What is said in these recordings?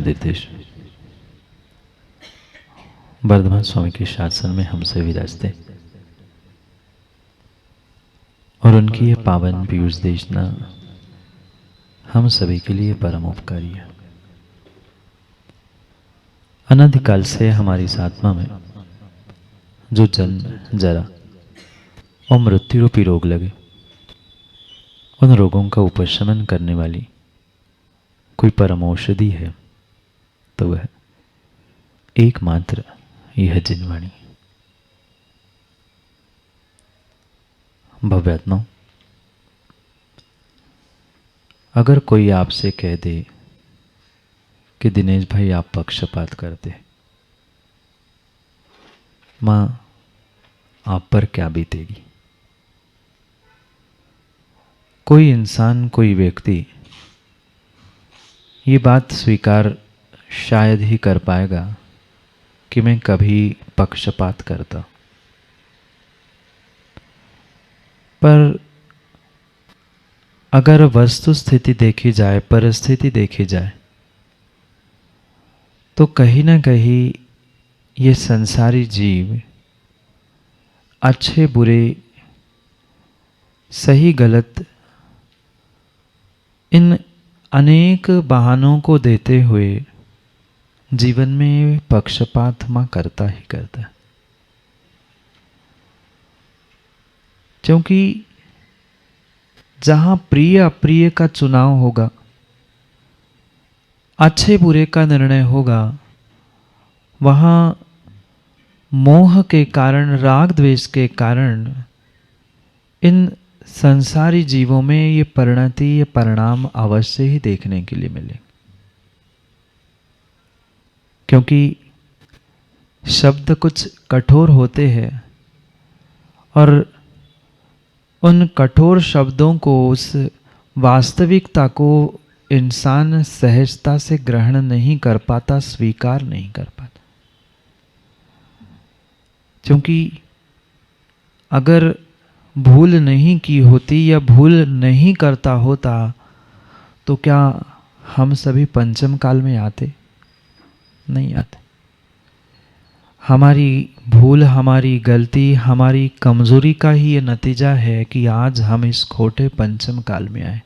निर्देश वर्धमान स्वामी के शासन में हमसे विराजते और उनकी ये पावन पीयूष देशना हम सभी के लिए परम उपकारी है। अनादिकाल से हमारी इस आत्मा में जो जन्म, जरा और मृत्यु रूपी रोग लगे, उन रोगों का उपशमन करने वाली कोई परम औषधि है तो वह एकमात्र यह जिनवाणी। भव्यात्माओं, अगर कोई आपसे कह दे कि दिनेश भाई आप पक्षपात करते, मां आप पर क्या बीतेगी? कोई इंसान, कोई व्यक्ति ये बात स्वीकार शायद ही कर पाएगा कि मैं कभी पक्षपात करता, पर अगर वस्तु स्थिति देखी जाए, परिस्थिति देखी जाए, तो कहीं ना कहीं ये संसारी जीव अच्छे बुरे, सही गलत, इन अनेक बहानों को देते हुए जीवन में पक्षपात मां करता ही करता है। क्योंकि जहां प्रिय अप्रिय का चुनाव होगा, अच्छे बुरे का निर्णय होगा, वहां मोह के कारण, राग द्वेष के कारण इन संसारी जीवों में ये परिणति, ये परिणाम अवश्य ही देखने के लिए मिले। क्योंकि शब्द कुछ कठोर होते हैं और उन कठोर शब्दों को, उस वास्तविकता को इंसान सहजता से ग्रहण नहीं कर पाता, स्वीकार नहीं कर पाता। क्योंकि अगर भूल नहीं की होती या भूल नहीं करता होता तो क्या हम सभी पंचम काल में आते? नहीं आते। हमारी भूल, हमारी गलती, हमारी कमजोरी का ही ये नतीजा है कि आज हम इस खोटे पंचम काल में आए।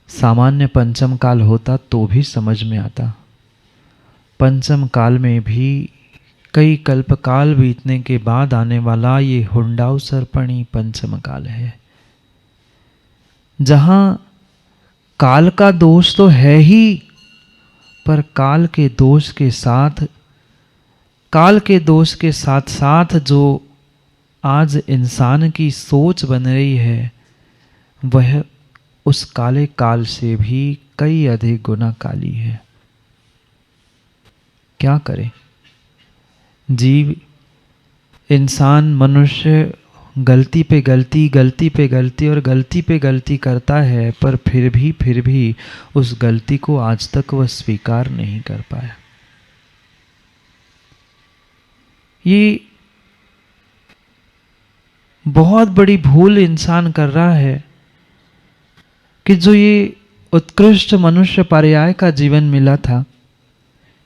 सामान्य पंचम काल होता तो भी समझ में आता। पंचम काल में भी कई कल्प काल बीतने के बाद आने वाला ये हुंडाऊ सर्पणी पंचम काल है, जहां काल का दोष तो है ही, पर काल के दोष के साथ, काल के दोष के साथ साथ जो आज इंसान की सोच बन रही है, वह उस काले काल से भी कई अधिक गुना काली है। क्या करे? जीव, इंसान, मनुष्य गलती पे गलती, गलती पे गलती और गलती पे गलती करता है, पर फिर भी उस गलती को आज तक वह स्वीकार नहीं कर पाया। ये बहुत बड़ी भूल इंसान कर रहा है कि जो ये उत्कृष्ट मनुष्य पर्याय का जीवन मिला था,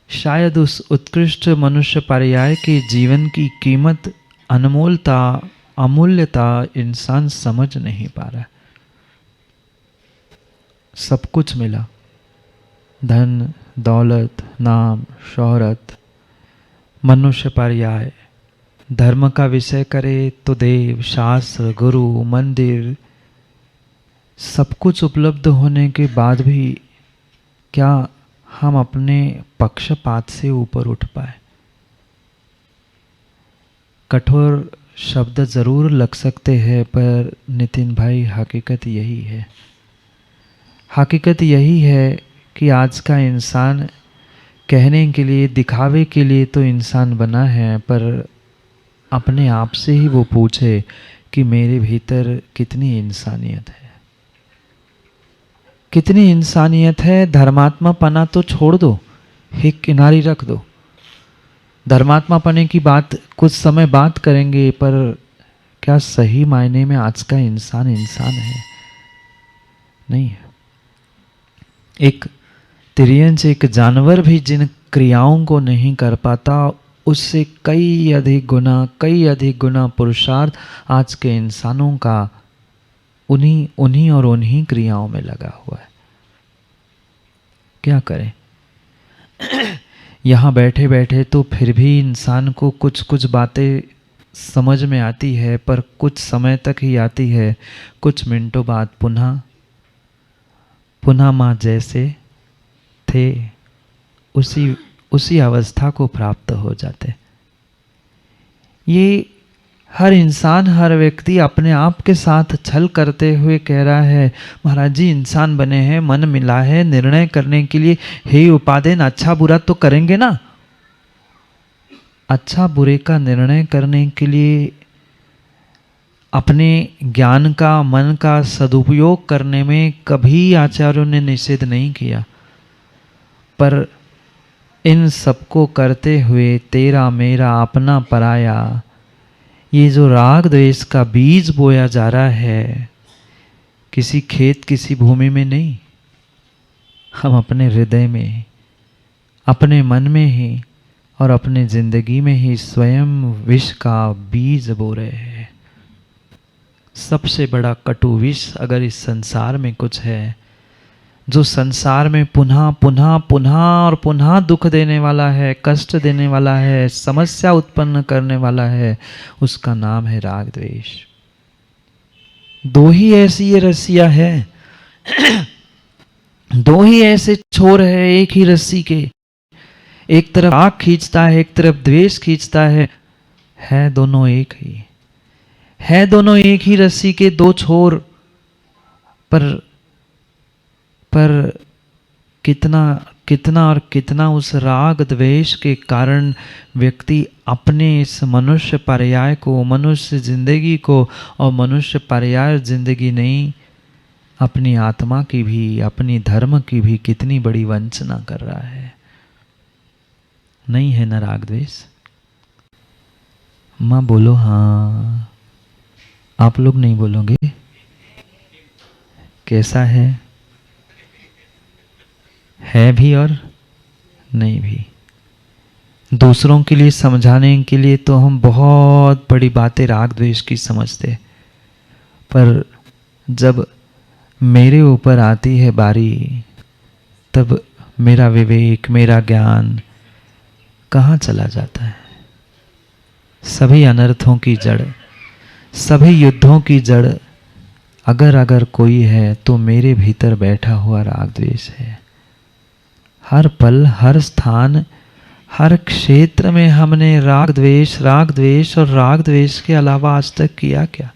शायद उस उत्कृष्ट मनुष्य पर्याय के जीवन की कीमत, अनमोलता, अमूल्यता इंसान समझ नहीं पा रहा। सब कुछ मिला, धन, दौलत, नाम, शोहरत, मनुष्य पर्याय, धर्म का विषय करे तो देव, शास्त्र, गुरु, मंदिर, सब कुछ उपलब्ध होने के बाद भी क्या हम अपने पक्षपात से ऊपर उठ पाए? कठोर शब्द जरूर लग सकते हैं, पर नितिन भाई हकीकत यही है। हकीकत यही है कि आज का इंसान कहने के लिए, दिखावे के लिए तो इंसान बना है, पर अपने आप से ही वो पूछे कि मेरे भीतर कितनी इंसानियत है, कितनी इंसानियत है। धर्मात्मा पना तो छोड़ दो, एक किनारे रख दो। धर्मात्मा पने की बात कुछ समय बात करेंगे, पर क्या सही मायने में आज का इंसान इंसान है? नहीं है। एक तिर्यंच एक जानवर भी जिन क्रियाओं को नहीं कर पाता, उससे कई अधिक गुना पुरुषार्थ आज के इंसानों का उन्हीं और उन्हीं क्रियाओं में लगा हुआ है। क्या करें? यहाँ बैठे बैठे तो फिर भी इंसान को कुछ कुछ बातें समझ में आती है, पर कुछ समय तक ही आती है। कुछ मिनटों बाद पुनः माँ जैसे थे उसी अवस्था को प्राप्त हो जाते। ये हर इंसान, हर व्यक्ति अपने आप के साथ छल करते हुए कह रहा है, महाराज जी इंसान बने हैं, मन मिला है, निर्णय करने के लिए हे उपादेन अच्छा बुरा तो करेंगे ना। अच्छा बुरे का निर्णय करने के लिए अपने ज्ञान का, मन का सदुपयोग करने में कभी आचार्यों ने निषेध नहीं किया, पर इन सबको करते हुए तेरा मेरा अपना पराया, ये जो राग द्वेष का बीज बोया जा रहा है, किसी खेत किसी भूमि में नहीं, हम अपने हृदय में, अपने मन में ही और अपने जिंदगी में ही स्वयं विष का बीज बो रहे हैं। सबसे बड़ा कटु विष अगर इस संसार में कुछ है, जो संसार में पुनः पुनः पुनः और पुनः दुख देने वाला है, कष्ट देने वाला है, समस्या उत्पन्न करने वाला है, उसका नाम है राग द्वेष। दो ही ऐसी ये रस्सियां है, दो ही ऐसे छोर है एक ही रस्सी के। एक तरफ राग खींचता है, एक तरफ द्वेष खींचता है दोनों एक ही, है दोनों एक ही रस्सी के दो छोर। पर कितना उस राग द्वेष के कारण व्यक्ति अपने इस मनुष्य पर्याय को, मनुष्य जिंदगी को, और मनुष्य पर्याय जिंदगी नहीं, अपनी आत्मा की भी, अपनी धर्म की भी कितनी बड़ी वंचना कर रहा है। नहीं है ना राग द्वेष? माँ बोलो हाँ, आप लोग नहीं बोलोगे? कैसा है भी और नहीं भी। दूसरों के लिए समझाने के लिए तो हम बहुत बड़ी बातें राग द्वेष की समझते, पर जब मेरे ऊपर आती है बारी, तब मेरा विवेक, मेरा ज्ञान कहाँ चला जाता है? सभी अनर्थों की जड़, सभी युद्धों की जड़ अगर कोई है तो मेरे भीतर बैठा हुआ राग द्वेष है। हर पल, हर स्थान, हर क्षेत्र में हमने राग द्वेष और राग द्वेष के अलावा आज तक किया क्या?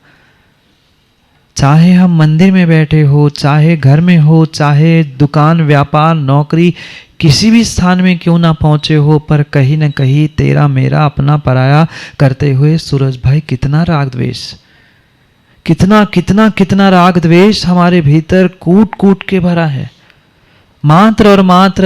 चाहे हम मंदिर में बैठे हो, चाहे घर में हो, चाहे दुकान, व्यापार, नौकरी, किसी भी स्थान में क्यों ना पहुंचे हो, पर कहीं न कहीं तेरा मेरा अपना पराया करते हुए सूरज भाई कितना राग द्वेष, कितना राग द्वेष हमारे भीतर कूट कूट के भरा है। मात्र और मात्र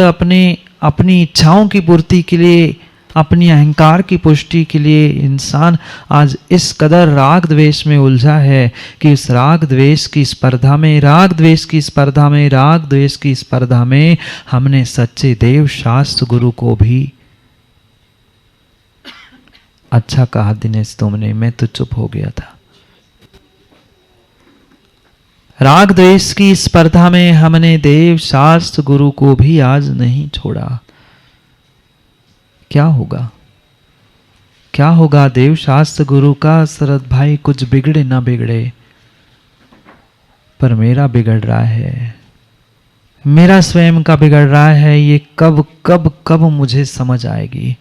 अपनी इच्छाओं की पूर्ति के लिए, अपनी अहंकार की पुष्टि के लिए इंसान आज इस कदर राग द्वेष में उलझा है कि इस राग द्वेष की स्पर्धा में हमने सच्चे देव शास्त्र गुरु को भी अच्छा कहा दिनेश तुमने, मैं तो चुप हो गया था। राग द्वेष की स्पर्धा में हमने देव शास्त्र गुरु को भी आज नहीं छोड़ा। क्या होगा देव शास्त्र गुरु का? शरद भाई कुछ बिगड़े ना बिगड़े, पर मेरा बिगड़ रहा है, मेरा स्वयं का बिगड़ रहा है। ये कब मुझे समझ आएगी?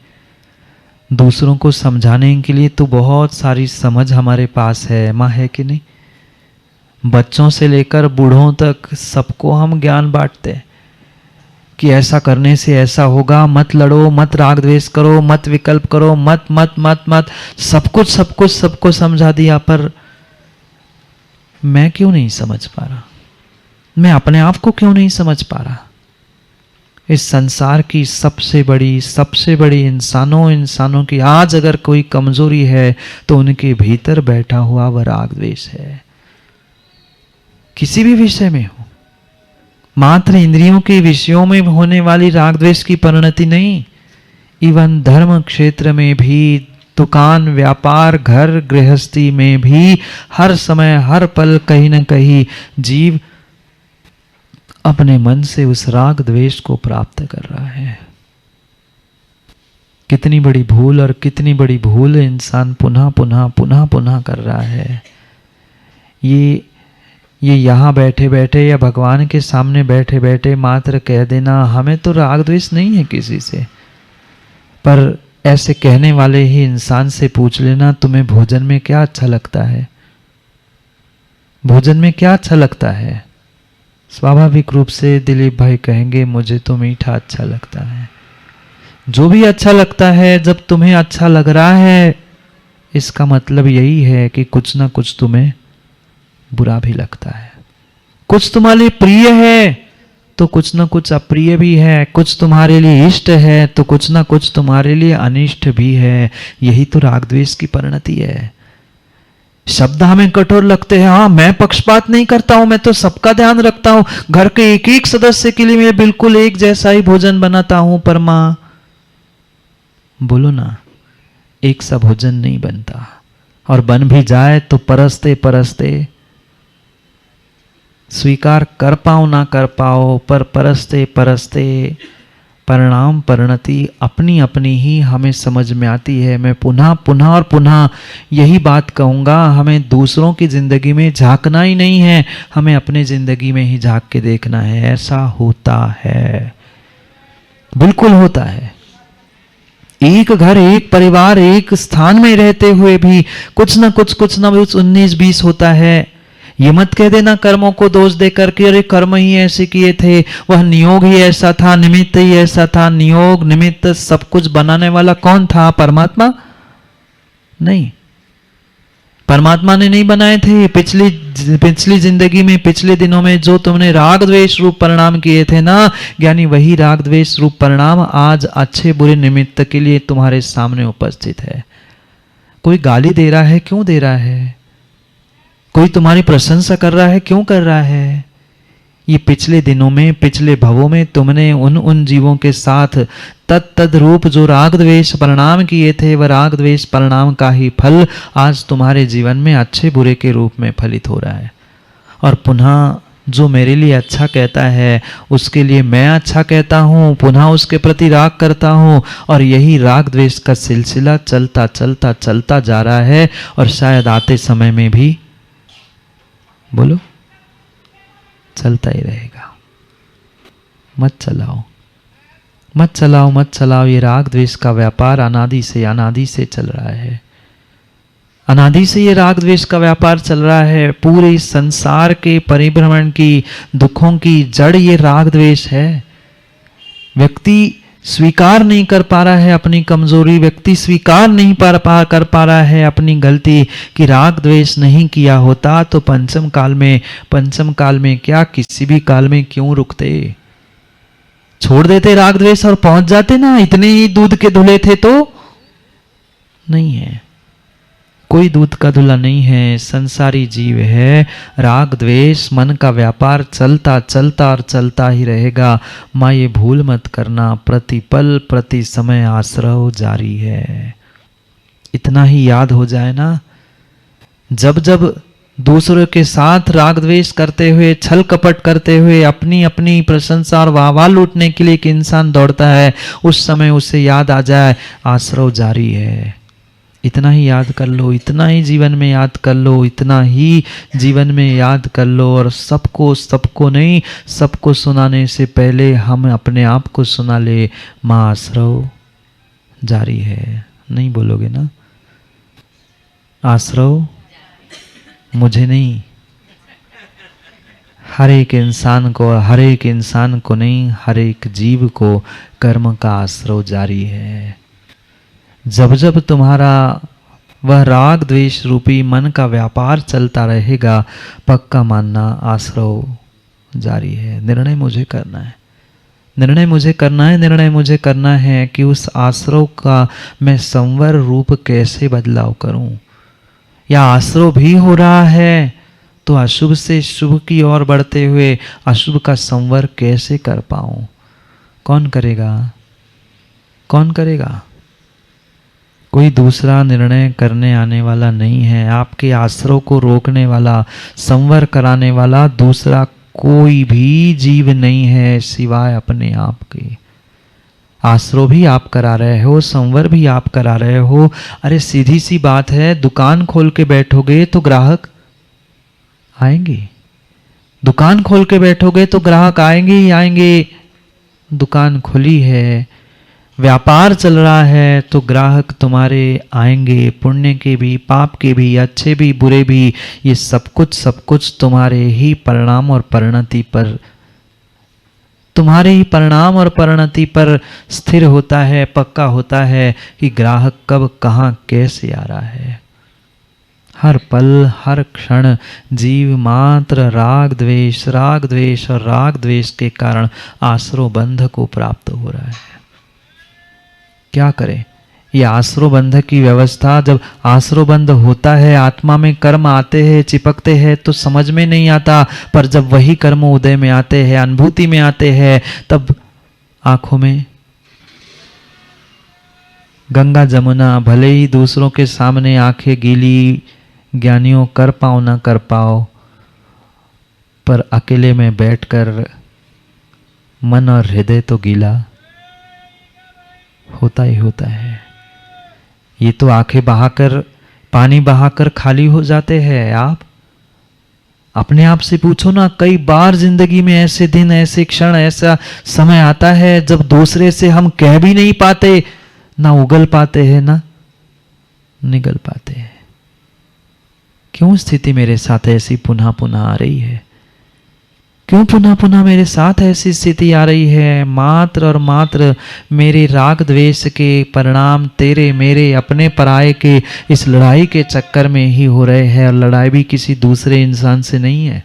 दूसरों को समझाने के लिए तो बहुत सारी समझ हमारे पास है, माँ है कि नहीं? बच्चों से लेकर बूढ़ों तक सबको हम ज्ञान बांटते हैं कि ऐसा करने से ऐसा होगा, मत लड़ो, मत राग द्वेष करो, मत विकल्प करो, मत सब कुछ सबको समझा दिया, पर मैं क्यों नहीं समझ पा रहा? मैं अपने आप को क्यों नहीं समझ पा रहा? इस संसार की सबसे बड़ी इंसानों की आज अगर कोई कमजोरी है तो उनके भीतर बैठा हुआ वह राग द्वेष है। किसी भी विषय में हो, मात्र इंद्रियों के विषयों में होने वाली राग द्वेष की परिणति नहीं, इवन धर्म क्षेत्र में भी, दुकान व्यापार घर गृहस्थी में भी हर समय हर पल कहीं न कहीं जीव अपने मन से उस राग द्वेष को प्राप्त कर रहा है। कितनी बड़ी भूल और कितनी बड़ी भूल इंसान पुनः पुनः पुनः पुनः कर रहा है। ये यहाँ बैठे बैठे या भगवान के सामने बैठे बैठे मात्र कह देना हमें तो राग द्वेष नहीं है किसी से, पर ऐसे कहने वाले ही इंसान से पूछ लेना तुम्हें भोजन में क्या अच्छा लगता है, भोजन में क्या अच्छा लगता है। स्वाभाविक रूप से दिलीप भाई कहेंगे मुझे तो मीठा अच्छा लगता है। जो भी अच्छा लगता है, जब तुम्हें अच्छा लग रहा है इसका मतलब यही है कि कुछ ना कुछ तुम्हें बुरा भी लगता है। कुछ तुम्हारे लिए प्रिय है तो कुछ ना कुछ अप्रिय भी है, कुछ तुम्हारे लिए इष्ट है तो कुछ ना कुछ तुम्हारे लिए अनिष्ट भी है। यही तो राग द्वेष की परिणति है। शब्द हमें कठोर लगते हैं, हाँ मैं पक्षपात नहीं करता हूं, मैं तो सबका ध्यान रखता हूं, घर के एक एक सदस्य के लिए मैं बिल्कुल एक जैसा ही भोजन बनाता हूं, पर मां बोलो ना, एक सा भोजन नहीं बनता, और बन भी जाए तो परसते परसते स्वीकार कर पाओ ना कर पाओ, पर परसते परसते परिणाम परिणति अपनी अपनी ही हमें समझ में आती है। मैं पुनः पुनः और पुनः यही बात कहूँगा, हमें दूसरों की जिंदगी में झांकना ही नहीं है, हमें अपने जिंदगी में ही झांक के देखना है। ऐसा होता है, बिल्कुल होता है। एक घर एक परिवार एक स्थान में रहते हुए भी कुछ ना कुछ 19-20 होता है। ये मत कह देना कर्मों को दोष देकर कि अरे कर्म ही ऐसे किए थे, वह नियोग ही ऐसा था, निमित्त ही ऐसा था। नियोग निमित्त सब कुछ बनाने वाला कौन था? परमात्मा नहीं, परमात्मा ने नहीं बनाए थे। पिछली जिंदगी में, पिछले दिनों में जो तुमने राग द्वेष रूप परिणाम किए थे ना ज्ञानी, वही राग द्वेष रूप परिणाम आज अच्छे बुरे निमित्त के लिए तुम्हारे सामने उपस्थित है। कोई गाली दे रहा है, क्यों दे रहा है? कोई तुम्हारी प्रशंसा कर रहा है, क्यों कर रहा है? ये पिछले दिनों में, पिछले भवों में तुमने उन जीवों के साथ तद रूप जो राग द्वेष परिणाम किए थे, वह राग द्वेष परिणाम का ही फल आज तुम्हारे जीवन में अच्छे बुरे के रूप में फलित हो रहा है। और पुनः जो मेरे लिए अच्छा कहता है उसके लिए मैं अच्छा कहता हूँ, पुनः उसके प्रति राग करता हूँ, और यही राग द्वेष का सिलसिला चलता चलता चलता जा रहा है। और शायद आते समय में भी बोलो चलता ही रहेगा। मत चलाओ मत चलाओ मत चलाओ। ये राग द्वेष का व्यापार अनादि से चल रहा है। अनादि से ये राग द्वेष का व्यापार चल रहा है। पूरे संसार के परिभ्रमण की, दुखों की जड़ ये राग द्वेष है। व्यक्ति स्वीकार नहीं कर पा रहा है अपनी कमजोरी, व्यक्ति स्वीकार नहीं कर पा रहा है अपनी गलती, कि राग द्वेष नहीं किया होता तो पंचम काल में क्या किसी भी काल में क्यों रुकते? छोड़ देते राग द्वेष और पहुंच जाते ना। इतने ही दूध के धुले थे तो नहीं है, कोई दूध का धुला नहीं है, संसारी जीव है। राग द्वेष मन का व्यापार चलता चलता और चलता ही रहेगा। माँ ये भूल मत करना, प्रतिपल प्रति समय आश्रव जारी है। इतना ही याद हो जाए ना, जब जब दूसरों के साथ राग द्वेष करते हुए, छल कपट करते हुए, अपनी अपनी प्रशंसा और वाहवाह लूटने के लिए एक इंसान दौड़ता है, उस समय उसे याद आ जाए आश्रव जारी है। इतना ही याद कर लो, इतना ही जीवन में याद कर लो, इतना ही जीवन में याद कर लो। और सबको नहीं, सबको सुनाने से पहले हम अपने आप को सुना ले, माँ आश्रव जारी है। नहीं बोलोगे ना? आश्रव मुझे नहीं, हर एक इंसान को नहीं, हर एक जीव को कर्म का आश्रव जारी है। जब जब तुम्हारा वह राग द्वेष रूपी मन का व्यापार चलता रहेगा, पक्का मानना आश्रव जारी है। निर्णय मुझे करना है कि उस आश्रव का मैं संवर रूप कैसे बदलाव करूं। या आश्रव भी हो रहा है तो अशुभ से शुभ की ओर बढ़ते हुए अशुभ का संवर कैसे कर पाऊं? कौन करेगा? कौन करेगा? कोई दूसरा निर्णय करने आने वाला नहीं है। आपके आश्रय को रोकने वाला, संवर कराने वाला दूसरा कोई भी जीव नहीं है सिवाय अपने आप के। आश्रय भी आप करा रहे हो, संवर भी आप करा रहे हो। अरे सीधी सी बात है, दुकान खोल के बैठोगे तो ग्राहक आएंगे। दुकान खोल के बैठोगे तो ग्राहक आएंगे ही आएंगे। दुकान खुली है, व्यापार चल रहा है, तो ग्राहक तुम्हारे आएंगे। पुण्य के भी, पाप के भी, अच्छे भी, बुरे भी, ये सब कुछ तुम्हारे ही परिणाम और परिणति पर, तुम्हारे ही परिणाम और परिणति पर स्थिर होता है, पक्का होता है कि ग्राहक कब, कहाँ, कैसे आ रहा है। हर पल, हर क्षण जीव मात्र राग द्वेष और राग द्वेष के कारण आश्रय बंध को प्राप्त हो रहा है। क्या करें? ये आश्रय बंध की व्यवस्था, जब आश्रय बंध होता है, आत्मा में कर्म आते हैं, चिपकते हैं, तो समझ में नहीं आता। पर जब वही कर्म उदय में आते हैं, अनुभूति में आते हैं, तब आंखों में गंगा जमुना, भले ही दूसरों के सामने आंखें गीली, ज्ञानियों कर पाओ ना कर पाओ, पर अकेले में बैठकर मन और हृदय तो गीला होता ही होता है। ये तो आंखें बहाकर, पानी बहाकर खाली हो जाते हैं। आप अपने आप से पूछो ना, कई बार जिंदगी में ऐसे दिन, ऐसे क्षण, ऐसा समय आता है जब दूसरे से हम कह भी नहीं पाते, ना उगल पाते हैं ना निगल पाते हैं। क्यों स्थिति मेरे साथ ऐसी पुनः पुनः आ रही है? क्यों पुनः पुनः मेरे साथ ऐसी स्थिति आ रही है? मात्र और मात्र मेरे राग द्वेष के परिणाम, तेरे मेरे अपने पराये के इस लड़ाई के चक्कर में ही हो रहे हैं। और लड़ाई भी किसी दूसरे इंसान से नहीं है।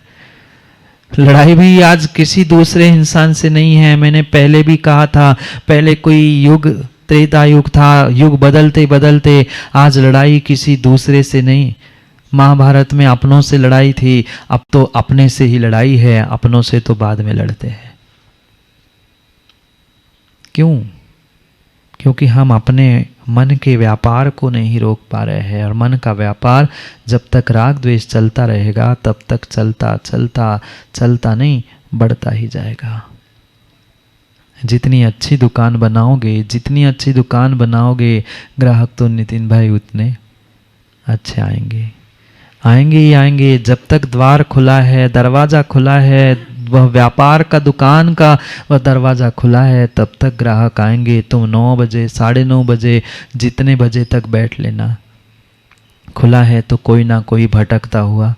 लड़ाई भी आज किसी दूसरे इंसान से नहीं है। मैंने पहले भी कहा था, पहले कोई युग त्रेता युग था, युग बदलते बदलते आज लड़ाई किसी दूसरे से नहीं। महाभारत में अपनों से लड़ाई थी, अब तो अपने से ही लड़ाई है। अपनों से तो बाद में लड़ते हैं। क्यों? क्योंकि हम अपने मन के व्यापार को नहीं रोक पा रहे हैं। और मन का व्यापार जब तक राग द्वेष चलता रहेगा, तब तक चलता चलता चलता नहीं, बढ़ता ही जाएगा। जितनी अच्छी दुकान बनाओगे, जितनी अच्छी दुकान बनाओगे, ग्राहक तो नितिन भाई उतने अच्छे आएंगे, आएंगे ही आएंगे। जब तक द्वार खुला है, दरवाज़ा खुला है, वह व्यापार का, दुकान का वह दरवाज़ा खुला है, तब तक ग्राहक आएंगे। तुम 9 बजे, 9:30 बजे, जितने बजे तक बैठ लेना। खुला है तो कोई ना कोई भटकता हुआ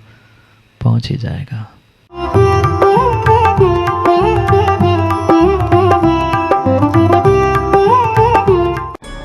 पहुंच ही जाएगा।